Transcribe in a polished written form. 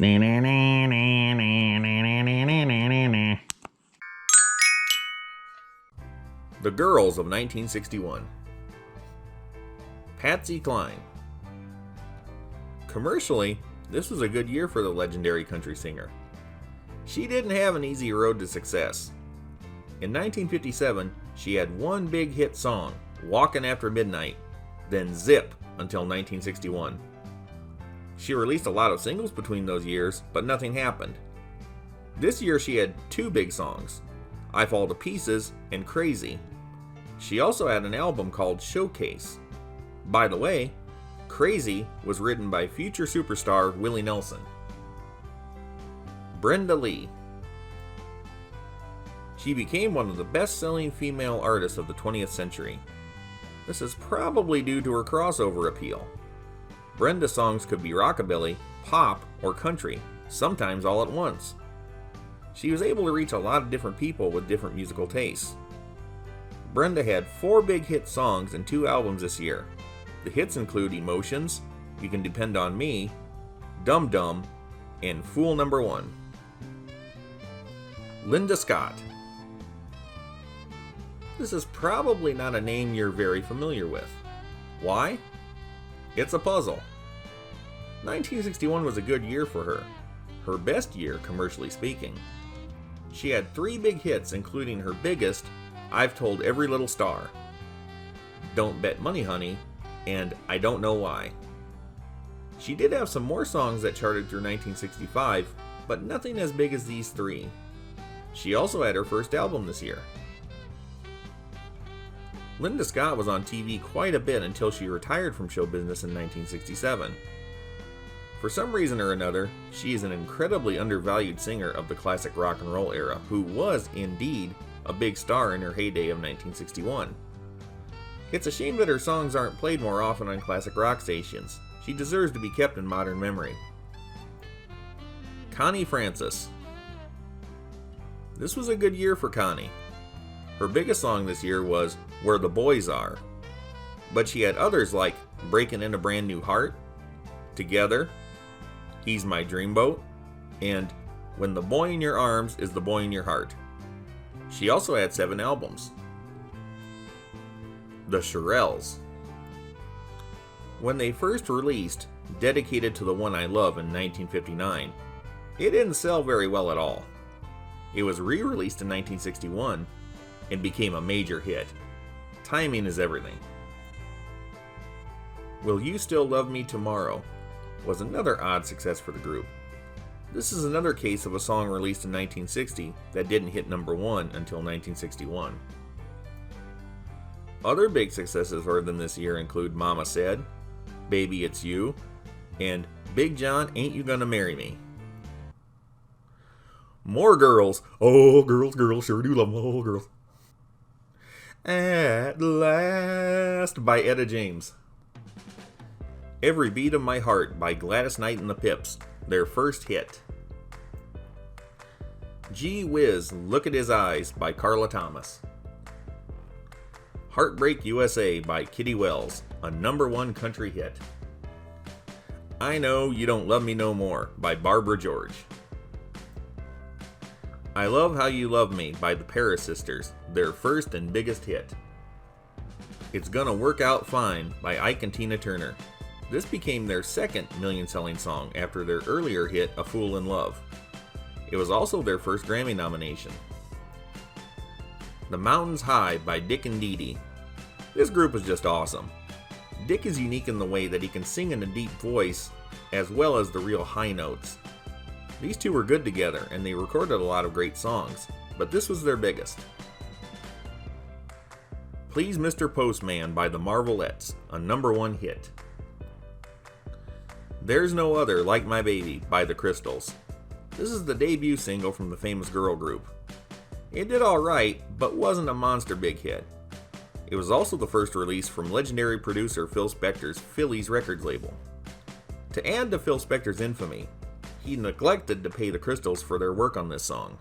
The Girls of 1961. Patsy Cline. Commercially, this was a good year for the legendary country singer. She didn't have an easy road to success. In 1957, she had one big hit song, Walkin' After Midnight, then Zip until 1961. She released a lot of singles between those years, but nothing happened. This year she had two big songs, I Fall to Pieces and Crazy. She also had an album called Showcase. By the way, Crazy was written by future superstar Willie Nelson. Brenda Lee. She became one of the best-selling female artists of the 20th century. This is probably due to her crossover appeal. Brenda's songs could be rockabilly, pop, or country, sometimes all at once. She was able to reach a lot of different people with different musical tastes. Brenda had 4 big hit songs and 2 albums this year. The hits include Emotions, You Can Depend on Me, Dum Dum, and Fool Number 1. Linda Scott. This is probably not a name you're very familiar with. Why? It's a puzzle. 1961 was a good year for her. Her best year, commercially speaking. She had 3 big hits, including her biggest, I've Told Every Little Star, Don't Bet Money Honey, and I Don't Know Why. She did have some more songs that charted through 1965, but nothing as big as these 3. She also had her first album this year. Linda Scott was on TV quite a bit until she retired from show business in 1967. For some reason or another, she is an incredibly undervalued singer of the classic rock and roll era who was, indeed, a big star in her heyday of 1961. It's a shame that her songs aren't played more often on classic rock stations. She deserves to be kept in modern memory. Connie Francis. This was a good year for Connie. Her biggest song this year was Where the Boys Are, but she had others like Breaking in a Brand New Heart, Together, He's My Dreamboat, and When the Boy in Your Arms is the Boy in Your Heart. She also had 7 albums. The Shirelles. When they first released Dedicated to the One I Love in 1959, it didn't sell very well at all. It was re-released in 1961 and became a major hit. Timing is everything. Will You Still Love Me Tomorrow was another odd success for the group. This is another case of a song released in 1960 that didn't hit number 1 until 1961. Other big successes for them this year include Mama Said, Baby It's You, and Big John Ain't You Gonna Marry Me. More girls. Oh, girls, girls, sure do love them. Oh, girls. At Last by Etta James. Every Beat of My Heart by Gladys Knight and the Pips, their first hit. Gee Whiz, Look at His Eyes by Carla Thomas. Heartbreak USA by Kitty Wells, a number 1 country hit. I Know You Don't Love Me No More by Barbara George. I Love How You Love Me by the Paris Sisters, their first and biggest hit. It's Gonna Work Out Fine by Ike and Tina Turner. This became their second million-selling song after their earlier hit A Fool in Love. It was also their first Grammy nomination. The Mountains High by Dick and Dee Dee. This group is just awesome. Dick is unique in the way that he can sing in a deep voice as well as the real high notes. These two were good together and they recorded a lot of great songs, but this was their biggest. Please Mr. Postman by the Marvelettes, a number 1 hit. There's No Other Like My Baby by the Crystals. This is the debut single from the famous girl group. It did alright, but wasn't a monster big hit. It was also the first release from legendary producer Phil Spector's Phillies Records label. To add to Phil Spector's infamy, he neglected to pay the Crystals for their work on this song.